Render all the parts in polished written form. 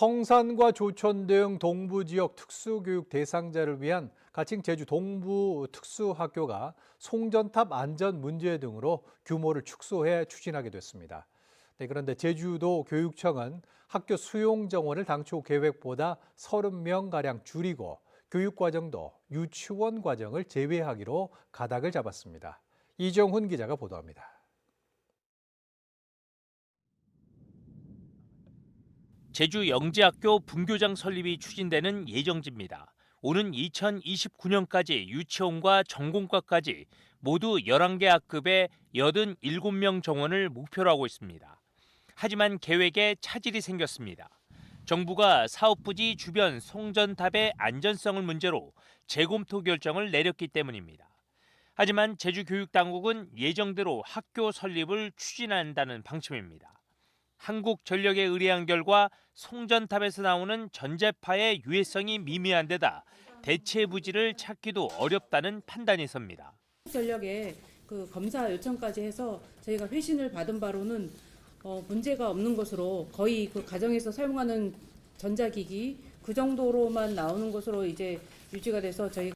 성산과 조천 등 동부 지역 특수교육 대상자를 위한 가칭 제주 동부 특수학교가 송전탑 안전 문제 등으로 규모를 축소해 추진하게 됐습니다. 그런데 제주도 교육청은 학교 수용 정원을 당초 계획보다 30명가량 줄이고 교육과정도 유치원 과정을 제외하기로 가닥을 잡았습니다. 이정훈 기자가 보도합니다. 제주 영재학교 분교장 설립이 추진되는 예정지입니다. 오는 2029년까지 유치원과 전공과까지 모두 11개 학급에 87명 정원을 목표로 하고 있습니다. 하지만 계획에 차질이 생겼습니다. 정부가 사업부지 주변 송전탑의 안전성을 문제로 재검토 결정을 내렸기 때문입니다. 하지만 제주교육당국은 예정대로 학교 설립을 추진한다는 방침입니다. 한국전력에 의뢰한 결과 송전탑에서 나오는 전자파의 유해성이 미미한 데다 대체 부지를 찾기도 어렵다는 판단이 섭니다. 전력에 그 검사 요청까지 해서 저희가 회신을 받은 바로는 문제가 없는 것으로 거의 그 가정에서 사용하는 전자기기 그 정도로만 나오는 것으로 이제 유지가 돼서 저희.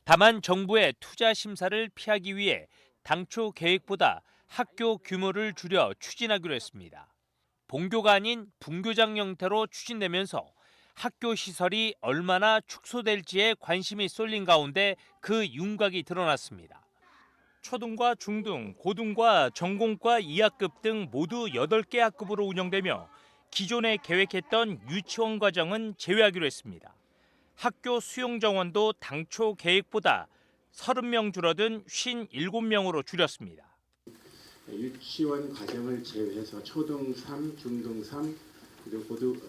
다만 정부의 투자 심사를 피하기 위해 당초 계획보다 학교 규모를 줄여 추진하기로 했습니다. 본교가 아닌 분교장 형태로 추진되면서 학교 시설이 얼마나 축소될지에 관심이 쏠린 가운데 그 윤곽이 드러났습니다. 초등과 중등, 고등과 전공과 2학급 등 모두 8개 학급으로 운영되며 기존에 계획했던 유치원 과정은 제외하기로 했습니다. 학교 수용 정원도 당초 계획보다 30명 줄어든 57명으로 줄였습니다. 유치원 과정을 제외해서 초등 3, 중등 3, 그리고 고등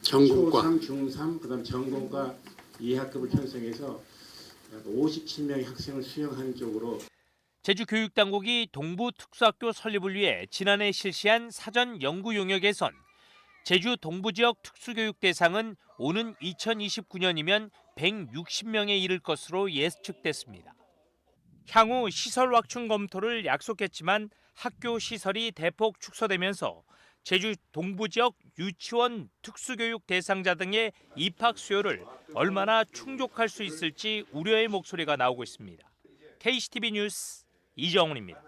전공과 초3, 중3, 그다음 전공과 2학급을 편성해서 57명의 학생을 수용하는 쪽으로. 제주교육당국이 동부특수학교 설립을 위해 지난해 실시한 사전 연구 용역에선 제주 동부지역 특수교육 대상은 오는 2029년이면 160명에 이를 것으로 예측됐습니다. 향후 시설 확충 검토를 약속했지만 학교 시설이 대폭 축소되면서 제주 동부지역 유치원 특수교육 대상자 등의 입학 수요를 얼마나 충족할 수 있을지 우려의 목소리가 나오고 있습니다. KCTV 뉴스 이정훈입니다.